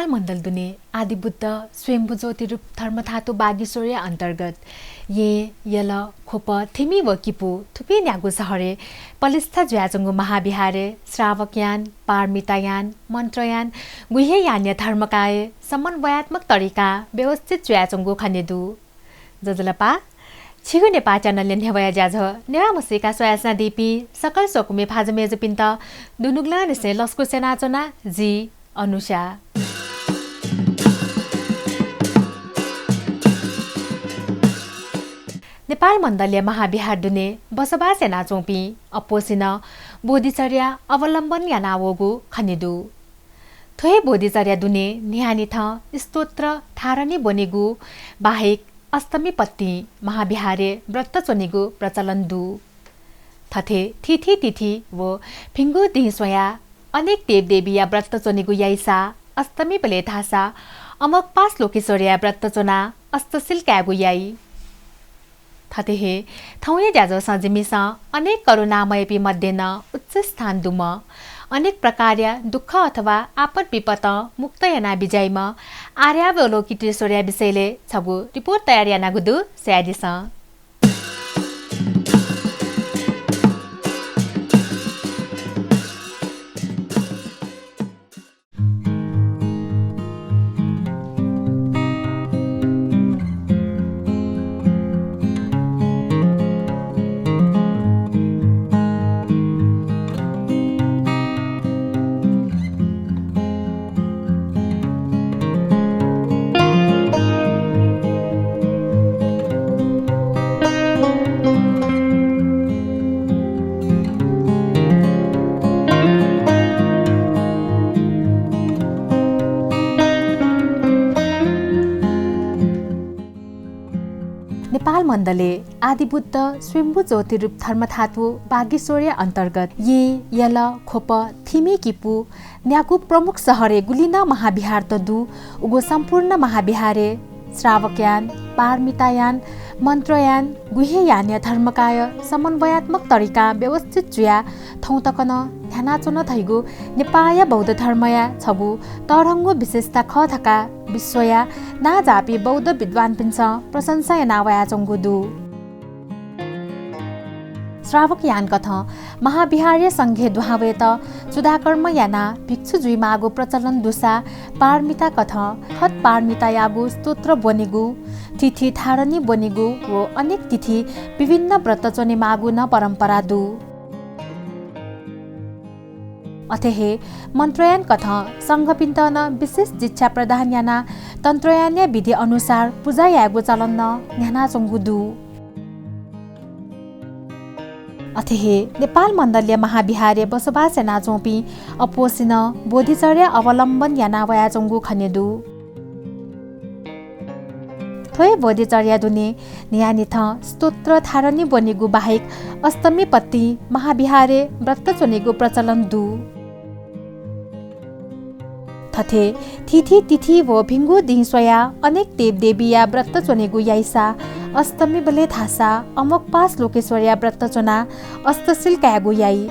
नेपाल मण्डल दुने आदिबुद्ध स्वयम्भू ज्योति रूप धर्मधातु बागेश्वरी अन्तर्गत ये यल खोप थिमी व किपु थुपी न्यागु सहरे पलिस्था ज्याजङ्गु महाविहारे श्रावकयान पारमितायान मन्त्रयान गुह्ययान्य धर्मकाय समन्वयात्मक तरिका व्यवस्थित ज्याजङ्गु खनेदु जजलपा छिगु नेपाल च्यानल न्यावया ज्याझ नेवा मसेका सोयासना दिपी सकल सोकुमे फाजमेज पिन्त दुनुगला निसे लस्कु सेनाचना जी अनुषा नेपाल मण्डलीय महाविहार दुने बसोबास याना चौपी अपोसिन बोधिचर्या अवलम्बन यानावोगु खनिदु थोय बोधिचर्या दुने न्यानी थ स्तोत्र थारनी बनेगु बाहेक अष्टमी पत्ती महाविहारे व्रत चोनेगु प्रचलन दु थथे थिथि तिथि व फिङ्गु दिसोया अनेक देवदेवी या व्रत चोनेगु याइसा अष्टमी पले थासा अमक पास लोकेश्वरिया व्रत चोना अष्टशील क्यागु याई थथे हे थौये ज्याजो सजिमिस अनेक करुणामयपी मध्ये न उच्च स्थान दुम अनेक प्रकारया दुःख अथवा आपद विपत मुक्त याना बिजाइमा आर्यावलोकितेश्वरिया विषयले छगु रिपोर्ट तयार याना गुदु स्यादिस नेपाल मण्डले आदिबुद्ध स्वयम्भू ज्योति रूप धर्मधातु बागेश्वरी अन्तर्गत ये यल खोप थिमी किपु न्यागु प्रमुख सहरे गुलिना महाविहार तदु उगो सम्पूर्ण महाविहारे श्रावकयान पारमितायान मन्त्रयान गुह्ययान्य धर्मकाय समन्वयात्मक तरिका व्यवस्थित जुया थौतकन ध्यानाचुन थैगु नेपालया बौद्ध धर्मया छगु तरङ्गु विशेषता ख थका विश्वया ना जापी बौद्ध विद्वान पिन्छ प्रशंसा नावया चंगुदु श्रावक यान कथ महाविहार्य संघे दुहावेत सुधाकर्म याना भिक्षु जुई मागु प्रचलन दुसा पारमिता कथ खत पारमिता यागु स्तोत्र बनेगु तिथि थारनी बनेगु व अनेक तिथि विभिन्न व्रत चोने मागु न परम्परा दु अथेहे मन्त्रयान कथ संघ पिन्तन विशेष दीक्षा प्रदान याना तन्त्रयान्य विधि अनुसार पूजा यागु चलन न्याना चंगुदु अथेहे नेपाल मण्डलीय महाविहारे बसोबास याना चौपी अपोसिन बोधिचर्या अवलम्बन याना वया चंगु खनेदु थोय बोधिचर्या दुने न्यानिथ स्तोत्र थारनी बनेगु बाहेक अष्टमी पत्ती महाविहारे व्रत चोनेगु प्रचलन दु थथे थिथि तिथि व भिङ्गु दिसोया अनेक देवदेवी या व्रत चोनेगु याइसा अष्टमी बले थासा अमक पास लोकेश्वरिया व्रत चोना अष्टशील क्यागु याई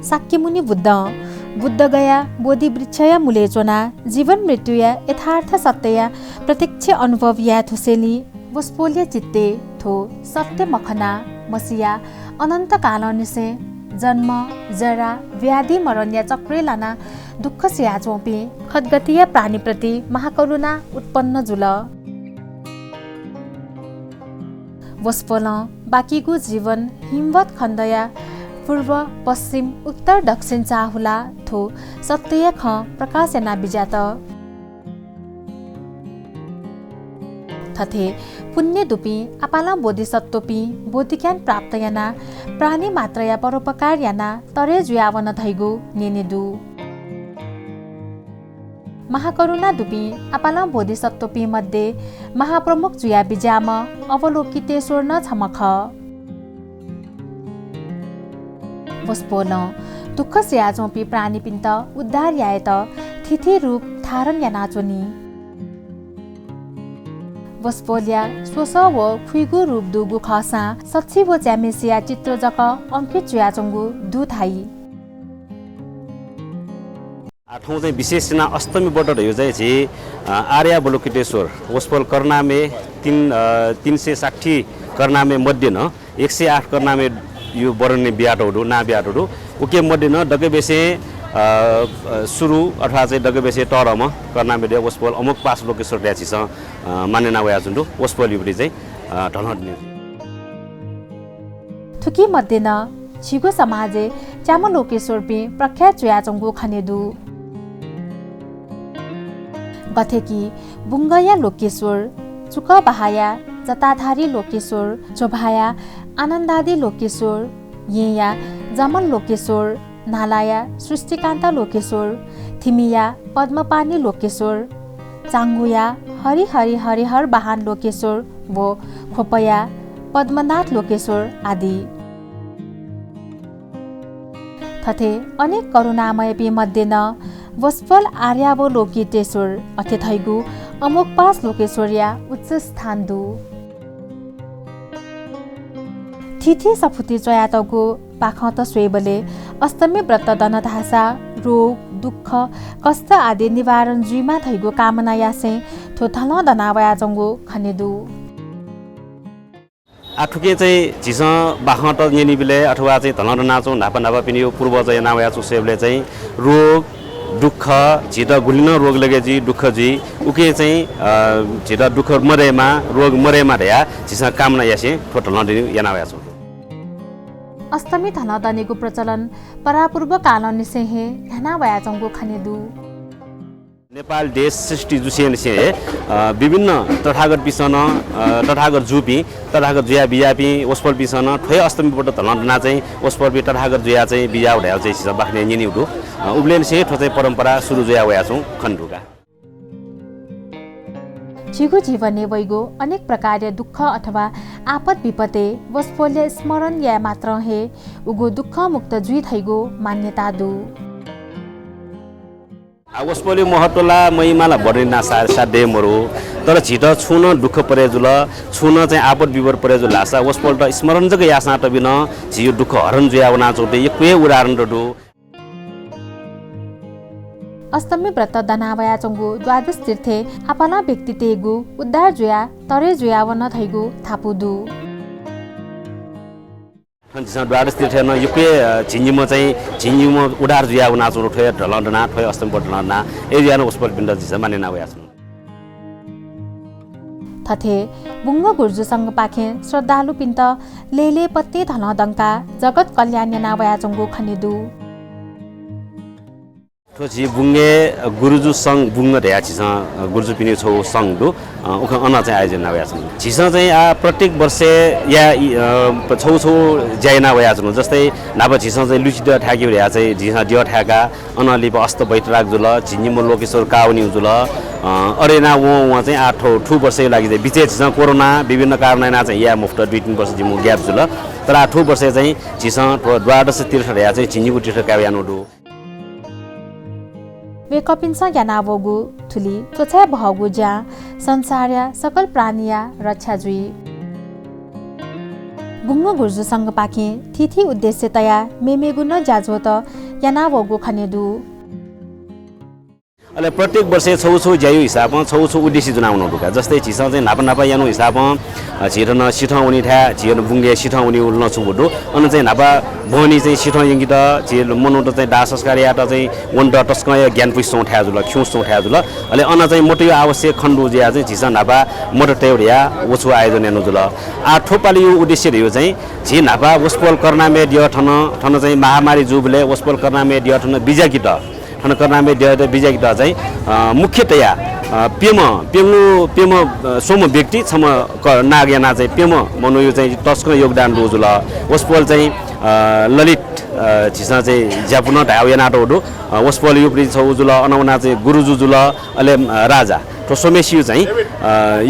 शाक्यमुनि बुद्ध गया बोधि वृक्षया मूले चोना जीवन मृत्युया यथार्थ सत्यया प्रत्यक्ष अनुभव या थुसेली वस्पोल्य चित्ते थो सत्य मखना मसिया अनन्त काल निसे जन्म जरा व्याधि मरण या चक्रे लाना दुःख सिया चौपी खदगतिया प्राणी प्रति महाकरुणा उत्पन्न जुल वस्पोल बाकीको जीवन हिमवत खण्डया पूर्व पश्चिम उत्तर दक्षिण चाहुला थो सत्य ख प्रकाश याना बिजात थथे पुण्य दुपी आपाला बोधिसत्वपी बोधिज्ञान प्राप्त याना प्राणी मात्र या परोपकार याना तरे जुयावन थैगु नेनेदु महाकरुणा दुपी आपाला बोधिसत्वपी मध्ये महाप्रमुख जुया बिजाम अवलोकितेश्वर न छमख वस्पोल दुःख स्या चौपी प्राणी पिन्त उद्धार यायत थिथि रूप थारन याना चोनी वस्पोल्या सोस व खुइगु रूप दुगु खसा सच्ची व च्यामेसिया चित्र जक अंकित जुया चंगु दु थाई ठाउँ चाहिँ विशेष ना अष्टमीबाट रह्यो चाहिँ जे आर्या बलुकेटेश्वर वसपल कर्नामे 360 कर्नामे मध्ये न 108 कर्नामे यो बरन्ने बियाटोहरू ना बियाटोहरू उके मध्ये न डके बेसे सुरु अथवा चाहिँ डके बेसे टरम कर्नामे दे वसपल अमुक पास लोकेश्वर ड्याचिस माने ना वया जुन्दु वसपल युबडी चाहिँ ढलहट थुकी मध्ये न छिगो समाजे च्यामो लोकेश्वर पि प्रख्यात चुयाचंगु खनेदु गथेकी बुंगया लोकेश्वर चुक बहाया जताधारी लोकेश्वर चोभाया आनन्दादी लोकेश्वर येया जमन लोकेश्वर नालाया सृष्टिकान्त लोकेश्वर थिमिया पद्मपानी लोकेश्वर चांगुया हरिहर बहान लोकेश्वर वो खोपया पद्मनाथ लोकेश्वर आदि थथे अनेक करुणामय पि मध्ये न वसफल आर्यावो लोकेटेश्वर अथे थैगु अमुक पास लोकेश्वरिया उच्च स्थान दु थिथि सफुति चयातको पाखत स्वेबले अष्टमी व्रत दनधासा रोग दुःख कष्ट आदि निवारण जुइमा थैगु कामना यासे थोथल दनावया जंगु खनेदु आठुके चाहिँ झिस बाखट नेनिबिले अथवा चाहिँ धलन नाचो नापा नापा पिनि यो पूर्व चाहिँ नावया चुसेबले चाहिँ रोग दुःख झिट गुलिन रोग लगेजी दुःख जी उके चाहिँ झिट दुःख मरेमा रोग मरेमा र्या झिस कामना यासे थोथल यानावया छु अष्टमी धन दनेको प्रचलन परापूर्व काल निसेहे ध्यानावया जंगु खनेदु नेपाल देश सृष्टि जुसियन से विभिन्न तथागत पिसन तथागत जुपी तथागत जुया बियापी ओस्पल पिसन ठोय अष्टमीबाट धलना चाहिँ ओस्पल पि तथागत जुया चाहिँ बिया उडाल चाहिँ बाख्ने निनिउडु उब्लेन से ठोचै परम्परा सुरु जुया वया छौ खण्डुका छिगु जीवने वैगो अनेक प्रकारले दुःख अथवा आपद विपदे वस्फोल्य स्मरण या मात्र हे उगो दुःख मुक्त जुइ थैगो मान्यता दु वसपले महत्वला महिमाला बढ्ने साध्य मरु तर छिट छुन दुःख परेजुल छुन चाहिँ आपद विवर परेजुल लासा वसपल त स्मरण जग यासा त बिन छियो दुःख हरन जुयावना चोटे यो कुए उदाहरण दु अष्टमी व्रत दनावया चंगु द्वादश तीर्थे आपना व्यक्ति तेगु उद्धार जुया तरे जुयावन थैगु थापुदु द्वादश तीर्थ न युके झिन्जिम चाहिँ झिन्जिम उडार जुया उना चोरो ठय ढलना ठय अष्टमी ढलना ए जुया ओस्पल पिण्ड जिस माने नावया छु थथे बुंग गुर्जु संग पाखे श्रद्धालु पिन्त लेले पत्ते धन दंका जगत कल्याण नावया चंगु खनेदु थोची बुंगे गुरुजु संग बुंग र्या छिस गुरुजु पिने छौ संग दु उख अन चाहिँ आयोजन नावया छु छिस चाहिँ प्रत्येक वर्ष या छौ छौ ज्याइना वया छु जस्तै नाब छिस चाहिँ लुचिद ठाक्यु र्या चाहिँ झिस दिय ठाका अनलिप अस्त बैठराक जुल झिन्जिम लोकेश्वर काउनी जुल अरेना व चाहिँ 8 ठु वर्ष लागि चाहिँ बिचे छिस कोरोना विभिन्न कारणना चाहिँ या मुफ्त 2-3 वर्ष जिमु ग्याप जुल तर 8 वर्ष चाहिँ छिस द्वादश तीर्थ र्या चाहिँ झिन्जिमु तीर्थ काव्यानो दु वे कपिन्स यानावगु थुली त्वचा भगु ज्या संसारया सकल प्राणिया रक्षा जुई गुंगो गुर्जु संग पाखे थिथि उद्देश्यतया मेमेगुन जाजोत यानावगु खनेदु अले प्रत्येक वर्ष छौ छौ ज्यायु हिसाबमा छौ छौ उद्देश्य जुनाउनु दुका जस्तै छिस चाहिँ नापा नापा यानु हिसाबमा छिरन सिठाउनी ठ्या छिरन बुंगे सिठाउनी उल्न छु बुडु अन चाहिँ नापा भनी चाहिँ सिठा यंगित छिर मनुट चाहिँ दाह संस्कार याटा चाहिँ वन टस्कय ज्ञान पुइसौ ठ्या जुल ख्युसौ ठ्या जुल अले अन चाहिँ मोटो आवश्यक खण्डु ज्या चाहिँ छिस नापा मोटो टेउडिया ओछु आयोजन यानु जुल आ ठोपाली यो उद्देश्य रह्यो चाहिँ झि नापा वसपल कर्नामे दिय ठन ठन चाहिँ महामारी जुबले वसपल कर्नामे दिय ठन बिजाकिट ठन कर्नामे दिय बिजाकिट चाहिँ मुख्यतया पेम सोम व्यक्ति छम नागयाना चाहिँ पेम मनो यो चाहिँ टस्क योगदान दोजुल वसपल चाहिँ ललित छिसा चाहिँ ज्यापुन ढाउयाना डोडो वसपल यो प्रिन्स उजुल अनौना चाहिँ गुरुजु जुल अले राजा तो सोमेसियु चाहिँ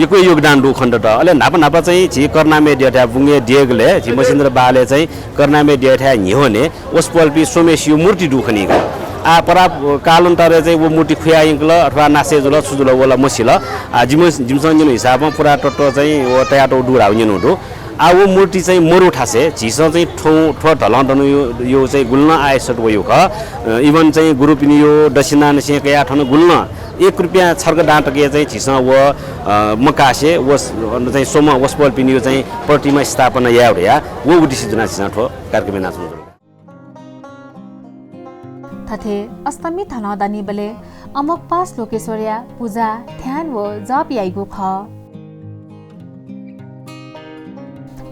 यको योगदान दु खण्ड त अले नापा नापा चाहिँ झि कर्नामे दियठा बुंगे दिएगले झि मसिन्द्र बाले चाहिँ कर्नामे दियठा हिहोने वसपल पि सोमेसियु मूर्ति दु खनिको आ परा कालन्तरे चाहिँ वो मूर्ति खुयाइंकल अथवा नासे जुल सुजुल वला मसिल जिमसन जिन हिसाबमा पुरा टट्टो चाहिँ वो तयाटो दुराउ निनु दु आwo मूर्ति चाहिँ मरु ठासे झिस चाहिँ ठो ढलाउनु यो चाहिँ गुल्न आएसट यो ख इभन चाहिँ गुरुपिनी यो दक्षिणा नसे कया ठन गुल्न 1 रुपैयाँ छर्क डाँटके चाहिँ झिस व मकासे वस चाहिँ सोम वसपल पिनी यो चाहिँ प्रतिमा स्थापना या वो उद्देश्य जुना झिस ठो कार्यक्रम नाच्नु थथे अष्टमी धनदानी बले अमोक पास लोकेश्वरिया पूजा ध्यान व जप याइगो ख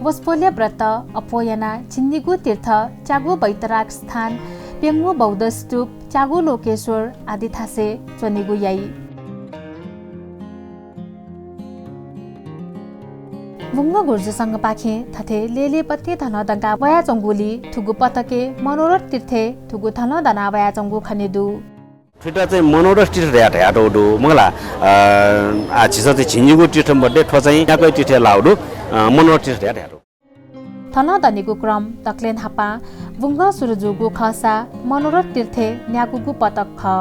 वस्पोल्य व्रत अपोयना चिन्निगु तीर्थ चागु बैतराग स्थान पेङ्गु बौद्ध स्तूप चागु लोकेश्वर आदि थासे चनिगु याई मुङ्गो गुर्जुसँग पाखे थथे लेले पत्ते धनदङ्गा वया चङ्गुली थुगु पतके मनोरथ तीर्थे थुगु धनदना वया चङ्गु खनेदु ठुटा चाहिँ मनोरथ तीर्थ याट याटोडु मंगला आ छिस चाहिँ झिन्जिगु तीर्थ मध्ये ठो चाहिँ याकै तीर्थ लाउडु मनोरथ तीर्थ याट याटो धनदनीगु क्रम तक्लेन हापा बुङ्ग सुरुजुगु खसा मनोरथ तीर्थे न्यागुगु पतक ख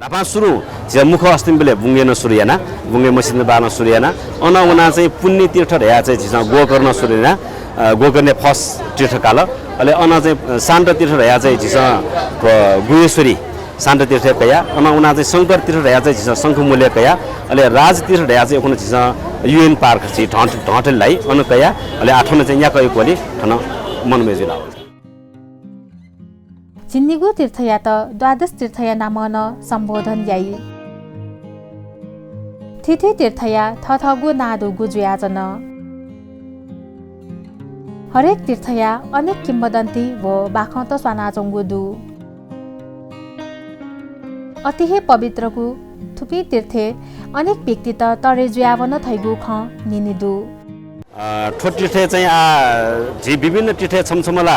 नापा सुरु जे मुख अस्तिम बेले बुङ्गेन सुरियाना बुङ्गे मसिन बान सुरियाना अनवना चाहिँ पुण्य तीर्थ या चाहिँ झिस गोकर्ण सुरियाना गोकर्णे फस तीर्थ काल अले अन चाहिँ शान्त तीर्थ या चाहिँ झिस गुहेश्वरी शान्त तीर्थ कया अनवना चाहिँ शंकर तीर्थ या चाहिँ झिस शंखमूल्य कया अले राज तीर्थ या चाहिँ उखन झिस युएन पार्क चाहिँ ढटेललाई अन कया अले आठन चाहिँ या कय कोली ठन मनमेजुला चिन्निगु तीर्थ या त द्वादश तीर्थ या नामन सम्बोधन याई थिथि तीर्थ या थथगु नादु गुजुयाजन हरेक तीर्थ या अनेक किम्बदन्ती व बाखत स्वानाजंगु दु अतिहे पवित्रगु थुपी तीर्थे अनेक व्यक्ति त तरे जुयावन थैगु ख निनिदु ठो तीर्थ चाहिँ झि विभिन्न तीर्थ छमछमला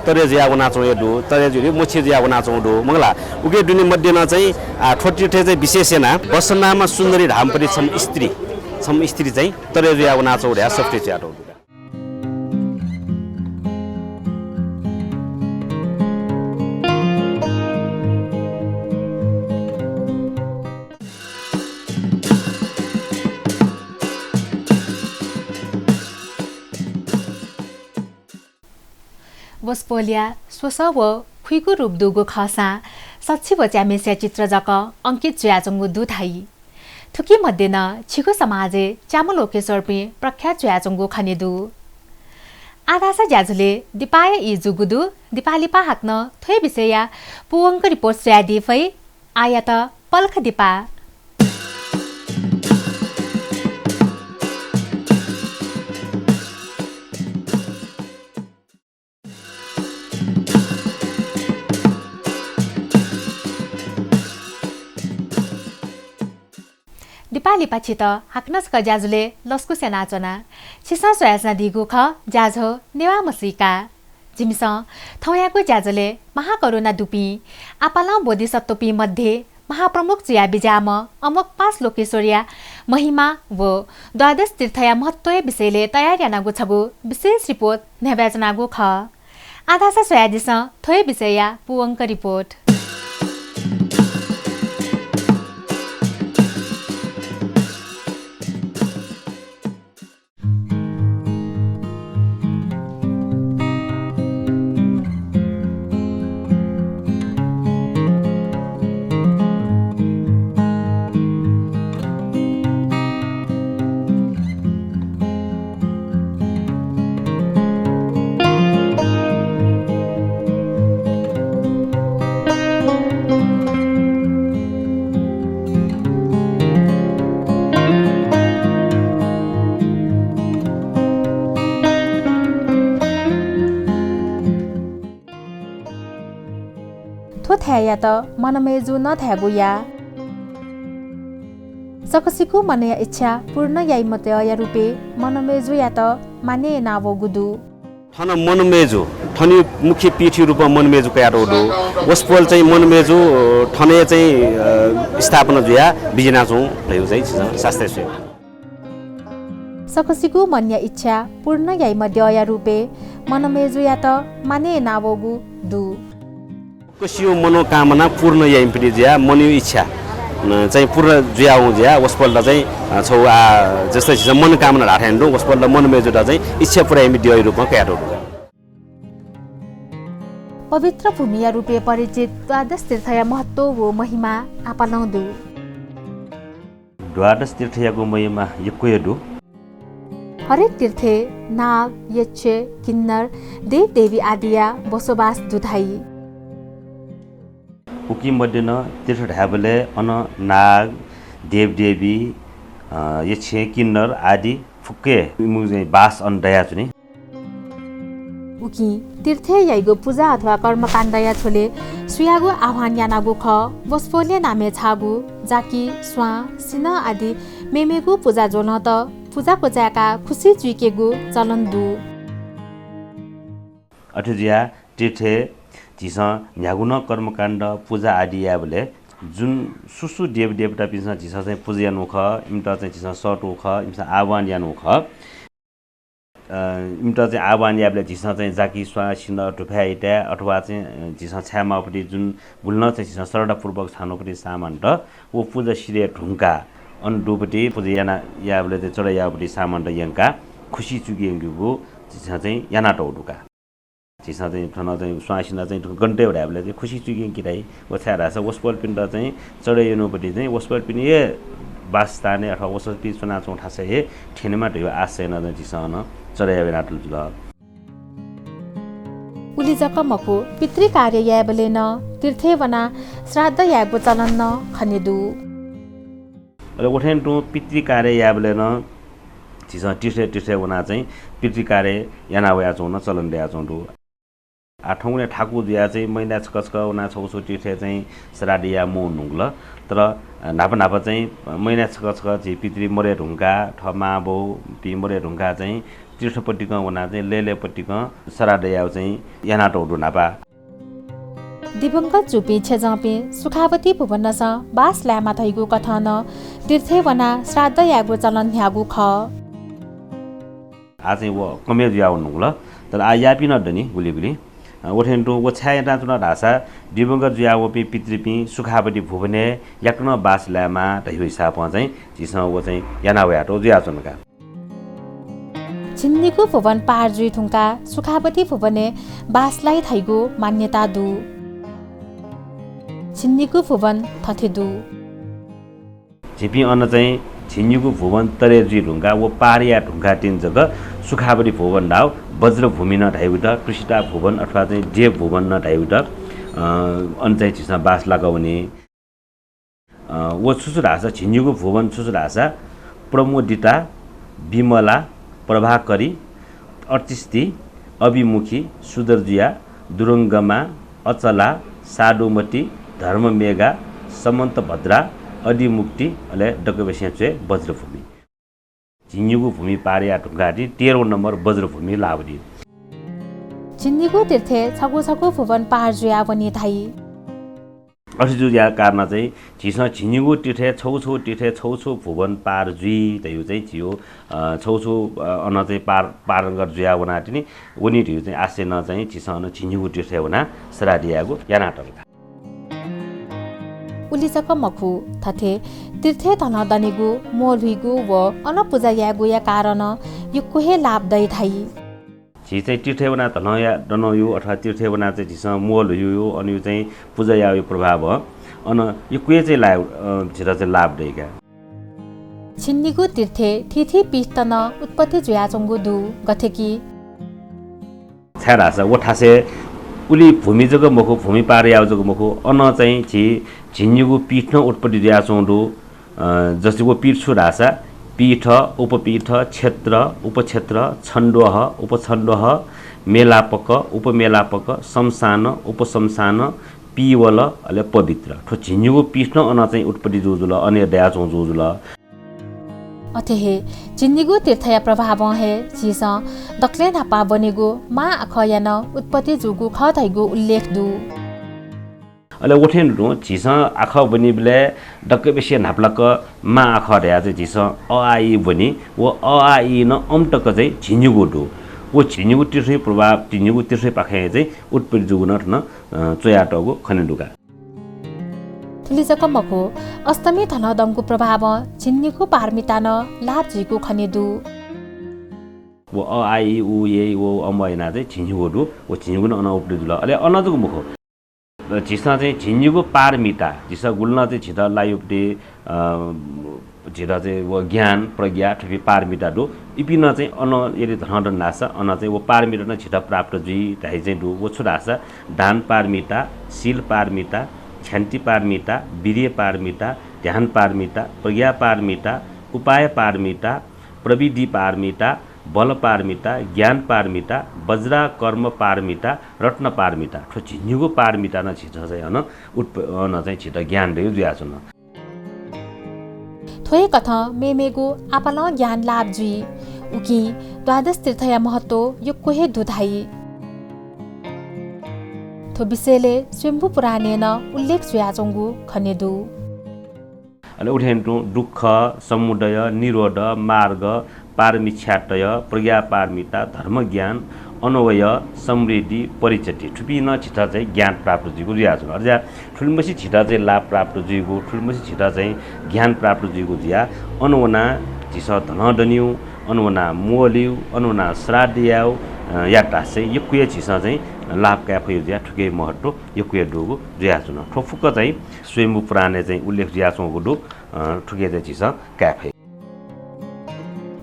तरे जुयाको नाचौँ दु तरे जुरी मुछि जुयाको नाचौँ दु मंगला उके दुनी मध्येमा चाहिँ ठो तीर्थ चाहिँ विशेषना बसनामा सुन्दरी धामपरि छम स्त्री चाहिँ तरे जुयाको नाचौँ ढ्या सफ्टे च्याटो वस्पोलिया स्वस व खुइगु रूप दुगु खसा सच्ची व च्यामेस्या चित्र जक अंकित जुयाजंगु दुधाई थुकी मध्ये न छिगु समाजे च्यामु लोकेश्वर पे प्रख्यात जुयाजंगु खनेदु आधासा ज्याजुले दिपाय इ जुगुदु दिपालिपा हाक्न थोय विषय पुवंक रिपोर्ट ज्यादि फै आयात पल्ख दिपा दिपाली पछि त हाक्नस क ज्याजुले लस्कु सेनाचना छिसा सोयासना दिगु ख ज्याझो नेवा मसिका जिमिस थौयाको ज्याजुले महाकरुणा दुपी आपाला बोधिसत्वपी मध्ये महाप्रमुख जुया बिजाम अमोक पास लोकेश्वरिया महिमा व द्वादश तीर्थया महत्व विषयले तयार यानागु छगु विशेष रिपोर्ट नेवाजनागु ख आधासा सोयादिस थोय विषया पुवंक रिपोर्ट थ्याया त मनमेजु न थ्यागु या सकसिकु मनया इच्छा पूर्ण याइ मत या रुपे मनमेजु या त माने नावो गुदु ठन मनमेजु ठनी मुख्य पीठी रूपमा मनमेजु कयारो दु वस्पोल चाहिँ मनमेजु ठने चाहिँ स्थापना जुया बिजना छु भयो चाहिँ शास्त्रीय से सकसिकु मनया इच्छा पूर्ण याइ मत या रुपे मनमेजु या त माने नावो गुदु कसियो मनोकामना पूर्ण याइम्पिडिया मनो इच्छा चाहिँ पूर्ण जुयाउ ज्या वसपल्ट चाहिँ छौ जस्तै छ मनोकामना ढाठ्यान्डु वसपल्ट मनमेजुटा चाहिँ इच्छा पुर्याइमी दियो रूपमा क्याटो पवित्र भूमिया रूपे परिचित द्वादश तीर्थया महत्व व महिमा आपालाउँदु द्वादश तीर्थयाको महिमा यक्कोयडु हरेक तीर्थे नाग यक्ष किन्नर देव देवी आदिया बसोबास दुधाई उकी मध्ये न तीर्थ ढाबले अन नाग देवदेवी यक्ष किन्नर आदि फुक्के मुजे बास अन दया छुनी उकी तीर्थे याइगो पूजा अथवा कर्मकाण्डया छोले सुयागो आह्वान यानागो ख बसफोले नामे छागु जाकी स्वा सिन आदि मेमेगु पूजा जोन त पूजाको ज्याका खुसी चुइकेगु चलन दु अठजिया तीर्थे जिस न्यागुन कर्मकाण्ड पूजा आदि याबले जुन सुसु देव देवता पिस जिस चाहिँ पूजा नुख इमता चाहिँ जिस सट उख इमसा आह्वान यानु ख इमता चाहिँ आह्वान याबले जिस चाहिँ जाकी स्वा सिन टुफाइटा अथवा चाहिँ जिस छ्यामापट्टि जुन भुल्न चाहिँ जिस श्रद्धापूर्वक छानुपट्टि सामान त वो पूजा सिरे ढुङ्का अन्डुपट्टि पूजा याना याबले चाहिँ चढा यापट्टि सामान त यङ्का खुसी चुकिएको जिस चाहिँ याना टौडुका जिस चाहिँ ठन चाहिँ स्वासिना चाहिँ गन्टे भ्याबले चाहिँ खुसी चुकिङ किराई ओछ्या राछ वसपल पिण्ड चाहिँ चढाइनुपट्टि चाहिँ वसपल पिन ए बास्ताने अथवा वसपल पि चुना चौठासे हे ठेनेमा ढ्यो आसेन चाहिँ जिसन चढाइ नाटल जुल उली जकमको पितृ कार्य याबले न तीर्थे वना श्राद्ध यागो चलन न खनेदु र उठेन टु पितृ कार्य याबले न जिस तीर्थे तीर्थे वना चाहिँ पितृ कार्य याना वया चौन चलन दया चौडु आठौँले ठाकु दिया चाहिँ महिना छकछक उना छौसो तीर्थे चाहिँ श्राद्ध मो नुङ्ल तर नापा नापा चाहिँ महिना छकछक चाहिँ पितृ मरे ढुङ्गा ठमा बौ पि मरे ढुङ्गा चाहिँ तीर्थपट्टिको वना चाहिँ लेलेपट्टिको श्राद्ध याव चाहिँ याना टौडु नापा दिवंगत चुपी छेजापे सुखावती भुवनस बास ल्यामा थैगु कथन तीर्थे वना श्राद्ध यागो चलन ह्यागु ख आ चाहिँ वो कमे जुयाउ नुङ्ल तर आ यापि न दनि गुलिगुली ओठेन टु वो छ्या टाचुन ढासा दिवंगत जुयावपि पितृपि सुखावती भुवने याक्न बास ल्यामा तैहो हिसाब चाहिँ जिस वो चाहिँ याना वयाटो जुयाचनका छिन्नीको भुवन पार जुइ थुङ्का सुखावती भुवने बासलाई थैगु मान्यता दु छिन्नीको भुवन थथेदु झिपी अन्न चाहिँ छिन्नीको भुवन तरे जुइ ढुङ्गा वो पारिया ढुङ्गा तीन जग्गा सुखावती भुवन डाउ वज्र भूमि न ढाइउट कृषिता भुवन अथवा चाहिँ देव भुवन न ढाइउट अन चाहिँ चिसमा बास लगाउने वो सुसु ढासा छिन्नीको भुवन सुसु ढासा प्रमोदिता विमला प्रभाकरी अर्चिस्ती अभिमुखी सुदर्जिया दुरङ्गमा अचला साडुमती धर्ममेघा समन्तभद्रा अधिमुक्ति अले डकबेसिया चाहिँ वज्रभूमि झिन्युको भूमि पारिया ढुङ्गाटी 13 नम्बर वज्रभूमि लावदी छिन्नीको तीर्थे छगु छगु भुवन पार जुया वनि थाई अर्जुन या कारण चाहिँ झिस झिन्युको तीर्थे छौछौ तीर्थे छौछौ भुवन पार जुई तयु चाहिँ थियो छौछौ अन चाहिँ पारङ्गर जुया वनाटी नि वनि थियो चाहिँ आसे न चाहिँ झिस अन झिन्युको तीर्थे वना सरादियाको यानाटल उलिसक मखु थथे तीर्थे तन दनेगु मोलुइगु व अन पूजा यागु या कारण युकुहे लाभदै थाई झि चाहिँ तीर्थेवना धनया दनयो अथवा तीर्थेवना चाहिँ झिस मोल यो अनि चाहिँ पूजा यायो प्रभाव अन यो कुए चाहिँ झिरा चाहिँ लाभ दैका छिन्नीगु तीर्थे थिथि पिस्तन उत्पत्ति जुया चंगु दु गथेकी छारासा वठासे उली भूमि जग मखु भूमि पार याव जग मखु अन चाहिँ झि झिन्युगु पीठ न उत्पत्ति जुया चंडु जसको पीठ छु रासा पीठ उपपीठ क्षेत्र उपक्षेत्र छन्दोह उपछन्दोह मेलापक उपमेलापक शमशान उपशमशान पिवल अले पवित्र ठो झिन्युको पीठ न अन चाहिँ उत्पत्ति जुजुल अन्य दया जुजुल अथेहे चिन्नीगु तीर्थया प्रभाव हे चिस दक्ले नापा बनेगु मा अखयन उत्पत्ति जुगु खथैगु उल्लेख दु अले उठेन दु झिस आख बनि बले डक्के बेसी नाप्लक मा आख र्या चाहिँ झिस अ आई बनि वो अ आई न अमटक चाहिँ झिन्युगु दु वो झिन्युगु तीर्थ प्रभाव झिन्युगु तीर्थ पाखे चाहिँ उत्पत्ति जुगु न चोयाटगु खनेदुगा थुलिजक मखो अष्टमी धनदङको प्रभाव छिन्नीको पारमितान लाभजीको खनेदु वो अ आई उ ए वो अमयना चाहिँ झिन्जुगो वो झिन्जुगो न अनउप्रे दुला अले अनजुको मुखो झिस्ना चाहिँ झिन्जुगो पारमिता झिसा गुल्न चाहिँ झिता लायुप्रे झिरा चाहिँ वो ज्ञान प्रज्ञा ठुपी पारमिता दु इपिन चाहिँ अन यदि धन नास अन चाहिँ वो पारमिता न झिता प्राप्त जुइ धाइ चाहिँ दु वो छुरास दान पारमिता शील पारमिता क्षान्ति पारमिता वीर्य पारमिता ध्यान पारमिता प्रज्ञा पारमिता उपाय पारमिता प्रविधि पारमिता बल पारमिता ज्ञान पारमिता वज्रा कर्म पारमिता रत्न पारमिता ठो झिन्युको पारमिता न छिट चाहिँ अन अन चाहिँ छिट ज्ञान रह्यो जुयाछु न थोय कथ मेमेगो आपाल ज्ञान लाभ जुई उकी द्वादश तीर्थया महत्व यो कोहे दुधाई थो विषयले स्वयम्भू पुराणेन उल्लेख जुयाचंगु खनेदु अनि उठेन्टु दुःख समुदय निरोध मार्ग पारमिच्छाटय प्रज्ञा पारमिता धर्म ज्ञान अनवय समृद्धि परिचति ठुपी न छिटा चाहिँ ज्ञान प्राप्त जुइगो जिया छ अर्जा ठुलमसी छिटा चाहिँ लाभ प्राप्त जुइगो ठुलमसी छिटा चाहिँ ज्ञान प्राप्त जुइगो जिया अनुवना झिस धनदनिउ अनुवना मोलिउ अनुवना श्राद्धियाउ याटा चाहिँ यो कुय झिस चाहिँ लाभ क्याफे जिया ठुके महत्व यो कुय डोगो जिया छ न ठोफुक चाहिँ स्वयम्भू पुराणे चाहिँ उल्लेख जिया छको डो ठुके चाहिँ झिस क्याफे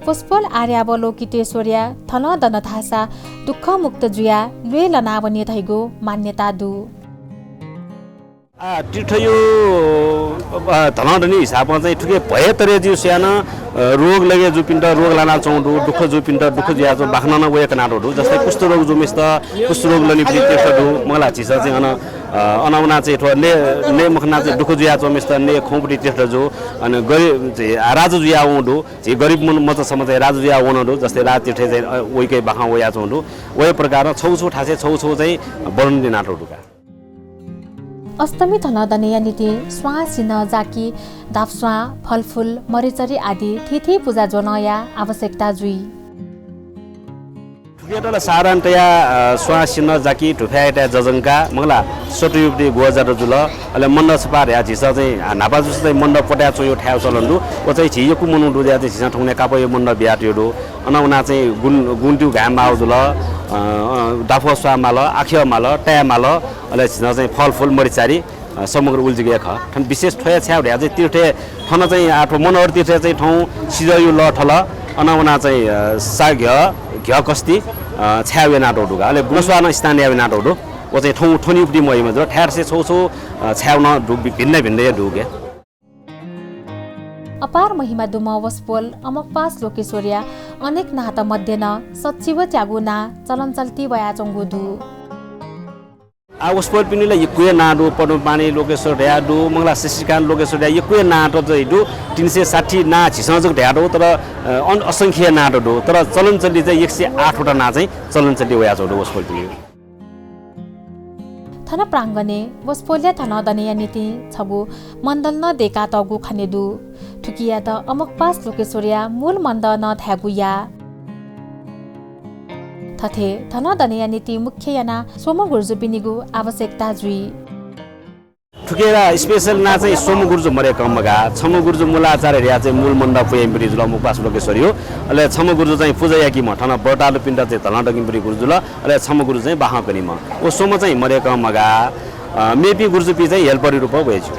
पुष्पल आर्यावलोकितेश्वर्या थन दनथासा दुःख मुक्त जुया लुए लनावने थैगो मान्यता दु तीर्थ यो धनदनी हिसाबमा चाहिँ ठुके भए तरे जिउ स्याना रोग लगे जो पिण्ड रोग लाना चौडु दुःख जो पिण्ड दुःख जिया जो बाख्न न गएको नाडो जस्तै कुष्ठ रोग जो मिस्त कुष्ठ रोग लनि तीर्थ दु मला चिसा चाहिँ अनाउना चाहिँ ठो ने मखना चाहिँ दुःख जुया जो मिस्त ने खोपडी तीर्थ जो अनि गरीब चाहिँ राजु जुया उडु चाहिँ गरीब मत सम चाहिँ राजु जुया उडु जस्तै राज तीर्थ चाहिँ ओइकै बाखा ओया चौडु ओय प्रकार छौछौ ठासे छौछौ चाहिँ वर्णन दिन नाटो दुका अष्टमी धनदनेय नीति स्वा सिन जाकी दाफस्वा फलफुल मरिचरी आदि थिथि पूजा जोनया आवश्यकता जुई ठुकेटला सारान्तया स्वा सिन जाकी ठुफ्याटा जजंका मंगला सटुयुक्ति गोजार जुल अले मण्ड छपार या झिस चाहिँ नापा जुस चाहिँ मण्ड पट्या चोयो ठ्याउ चलन्दु ओ चाहिँ झियकु मनु दुया चाहिँ झिस ठौने कापयो मण्ड बियाट्यो दु अनाउना चाहिँ गुन्ट्यु घाम आउ जुल दाफो स्वा माल आख्य माल टया माल अले झिस चाहिँ फलफुल मरिचारी समग्र उल्जिगे ख ठन विशेष ठया छ्याउ ढ्या चाहिँ तीर्थ ठन चाहिँ आठो मनोहर तीर्थ चाहिँ ठौ सिजयु ल ठल अनाउना चाहिँ साघ्य घ्य कस्ती छ्यावे नाटो दुगा अले गुणस्वान स्थानीय नाटो दु ओ चाहिँ ठौ ठोनी उपदि मइमा जो ठ्यार से छौ छ्याउन भिन्न भिन्न दुगे अपार महिमा दुम वस्पोल अमकपास लोकेश्वर्या अनेक नात मध्य न सचिव त्यागुना चलन चल्ती वया चंगुदु आ वस्पोल पिनिला यकुय नाडो पडो पानी लोकेश्वर ढ्याडु मंगला शशिकान्त लोकेश्वर ढ्या यकुय नाटो चाहिँ दु 360 ना छिसजक ढ्याडो तर असंख्य नाटो दु तर चलन चल्ती चाहिँ 108 वटा ना चाहिँ चलन चल्ती वया चौडो वस्पोल पिनि थन प्राङ्गने वस्पोल्या थन दनेय नीति छगु मण्डल न देका तगु खनेदु ठुकिया त अमकपास लोकेश्वर्या मूल मण्ड न थ्यागुया थथे थन दनेय नीति मुख्य याना सोम गुर्जु पिनिगु आवश्यकता जुई ठुकेरा स्पेशल ना चाहिँ सोम गुर्जु मरे कमगा छम गुर्जु मूलाचार्य र्या चाहिँ मूल मण्डप पुयम्परि जुल मुपास लोकेश्वरी हो अले छम गुर्जु चाहिँ पूजया कि मठन बटालु पिण्ड चाहिँ तलडकिम्परि गुर्जुल अले छम गुर्जु चाहिँ बाहा पनि म ओ सोम चाहिँ मरे कमगा मेपी गुर्जु पि चाहिँ हेल्परि रूप भएछु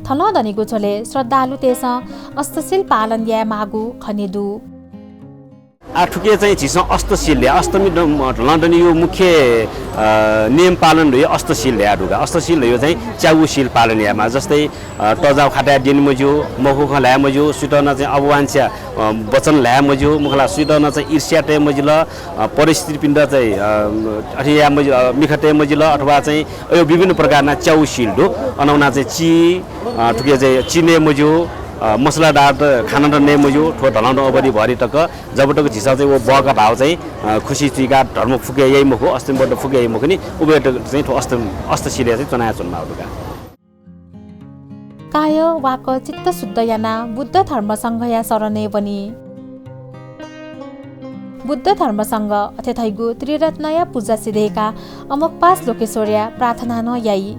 थन दनिगु छोले श्रद्धालु तेस अष्टशील पालन या मागु खनेदु ठुके चाहिँ झिस अष्टशील अष्टमी लन्डन यो मुख्य नियम पालन रह्यो अष्टशील ल्या ढुगा अष्टशील यो चाहिँ च्याउशील पालन यामा जस्तै टजाउ खाटा दिन मजु मखुख ल्या मजु सुटन चाहिँ अबवांस्या वचन ल्या मजु मुखला सुटन चाहिँ ईर्ष्या टे मजिल परिस्थिति पिण्ड चाहिँ अठिया मजु मिखटे मजिल अथवा चाहिँ यो विभिन्न प्रकारना च्याउशील दो अनाउना चाहिँ ची ठुके चाहिँ चिने मजु मसलादार खाना र ने मजु ठो ढलाउन अवधि भरि तक जबटक झिसा चाहिँ वो बका भाव चाहिँ खुसी चिका धर्म फुके यही मुखो अस्तिमबाट फुके यही मुखनी उबेट चाहिँ ठो अष्टशील चाहिँ चनाया चुनमा उडुका काय वाक चित्त शुद्ध याना बुद्ध धर्म संघ या सरने पनि बुद्ध धर्म संघ अथेथैगु त्रिरत्नया पूजा सिधेका अमकपास लोकेश्वर्या प्रार्थना न याई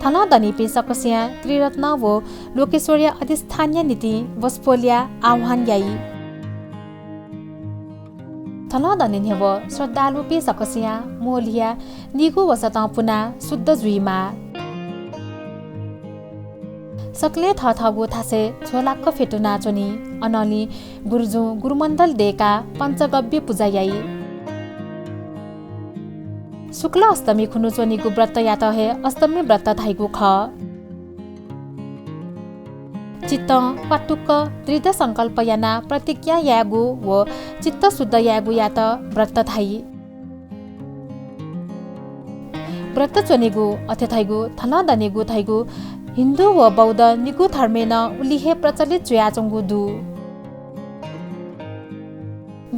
थना दनिपि सकसिया त्रिरत्न वो लोकेश्वरीय अधिष्ठानीय नीति वस्पोलिया आह्वान याई थना दनिने वो श्रद्धालु पि सकसिया मोलिया निगु वसता पुना शुद्ध जुइमा सकले थथगु थासे छोलाक्क फेटु नाचोनी अनली गुरुजु गुरुमण्डल देका पञ्चगव्य पूजा याई शुक्ल अष्टमी खुनुचोनीको व्रत या त हे अष्टमी व्रत थाइगु ख चित्त पाटुक्क दृढ संकल्प याना प्रतिज्ञा यागु व चित्त शुद्ध यागु या त व्रत थाइ व्रत चोनीगु अथे थाइगु थन दनेगु थाइगु हिन्दू व बौद्ध निगु धर्मेन उलिहे प्रचलित जुयाचोंगु दु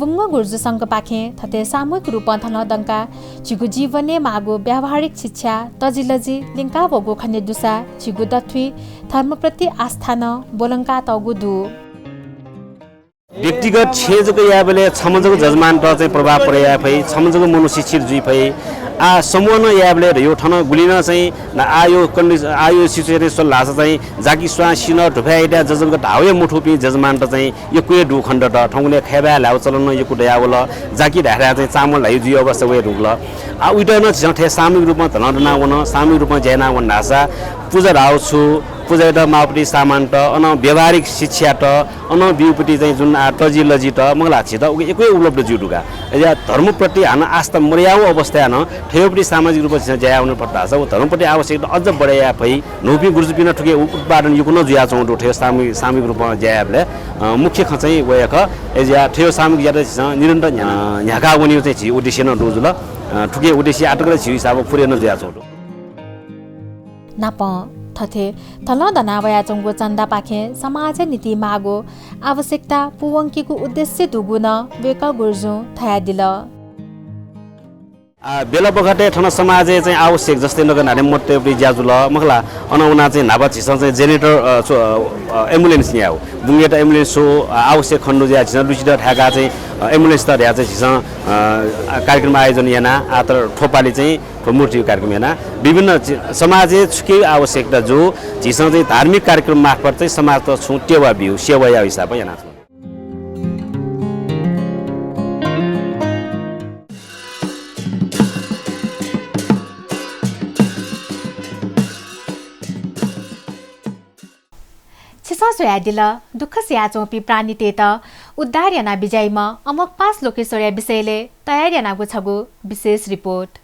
बुंग गुर्जु संघ पाखे थते सामूहिक रूपमा थन दंका छिगु जीवने मागु व्यावहारिक शिक्षा तजिलजी लिंका बगु खने दुसा छिगु दथ्वी धर्मप्रति आस्था न बोलंका तगु दु व्यक्तिगत छेजको याबले छमजको जजमान त चाहिँ प्रभाव पर्या भई छमजको मनुशिक्षित जुइ भई आ समूह न याबले यो ठन गुलिन चाहिँ न आयो कन्डिसन आयो सिचुएसन सल्लाह चाहिँ जाकी स्वा सिन ढुफाइटा जजनको ढावे मुठुपी जजमान त चाहिँ यो कुए दु खण्ड त ठौले खेबा लाउ चलन यो कुडया वल जाकी ढारा चाहिँ चामल लाई जुइ अवस्था वे रुगल आ उइटन झठे सामूहिक रूपमा धनना वन सामूहिक रूपमा जैना वन नासा पूजा राउ छु पूजा त मापटी सामान त अन व्यवहारिक शिक्षा त अन बिउपटी चाहिँ जुन तजी लजी त मगला छि त एकै उपलब्ध जुडुगा या धर्मप्रति हान आस्था मर्याउ अवस्था न ठेउपटी सामाजिक रूपमा जया हुनु पर्दा छ धर्मप्रति आवश्यकता अझ बढाया भई नोपी गुरुपिन ठुके उत्पादन यो कुन जुया चौं ठेउ सामूहिक रूपमा जयाले मुख्य खचै वयक एजा ठेउ सामूहिक ज्यादा छ निरन्तर न्याका वनि चाहिँ छि उद्देश्य न रोजुल ठुके उद्देश्य आटकले छि हिसाब पुरेन जुया चौं नाप थथे थल दनावया चंगो चन्दा पाखे समाज नीति मागो आवश्यकता पुवंकीको उद्देश्य दुगुन बेक गुर्जु थया दिल बेला बखते ठन समाज चाहिँ आवश्यक जस्तै नगर नारे मते पनि ज्याजुल मखला अनउना चाहिँ नाबा छिस चाहिँ जेनेरेटर एम्बुलेन्स न्याउ बुंगेटा एम्बुलेन्स सो आवश्यक खण्डु ज्या छिस लुचिदा ठ्याका चाहिँ एम्बुलेन्स त र्या चाहिँ छिस कार्यक्रम आयोजन याना आतर ठोपाले चाहिँ मूर्ति कार्यक्रम याना विभिन्न समाज छुके आवश्यकता जो छिस चाहिँ धार्मिक कार्यक्रम मार्फत चाहिँ समाज त छु टेवा बिउ सेवा या हिसाब याना सोयादिल दुःख स्याचोपी प्राणी तेत उद्धार याना विजयमा अमक 5 लोकेश्वरीय विषयले तयार यानागु छगु विशेष रिपोर्ट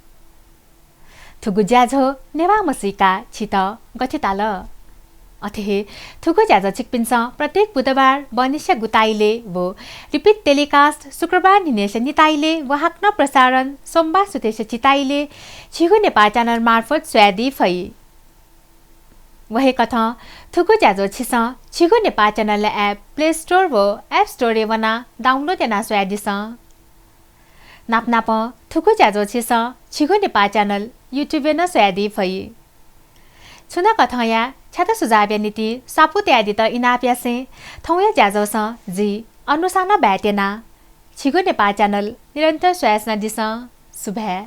थुगु ज्याझो नेवा मसिका छित गथिताल अथे थुगु ज्याझो छिकपिन्छ प्रत्येक बुधबार बनिष्य गुताइले वो रिपिट टेलिकास्ट शुक्रबार निनेश निताइले वहाक्न प्रसारण सोमबार सुतेश चिताइले छिगु नेपाल च्यानल मार्फत स्वादी फई वही कथा थुगु ज्याझो छिस छिगु Nepal channel app play store वो एप स्टोर वना डाउनलोड याना स्वादिस नाप थुगु ज्याझो छिस छिगु नेपाल च्यानल युट्युब न स्वादी फई छुना कथा या छाता सुझाव नीति सापुत यादि त इनाप्यासे थौया ज्याझो स जी अनुसाना ब्याटेना छिगु नेपाल च्यानल निरन्तर स्वास न दिस सुभे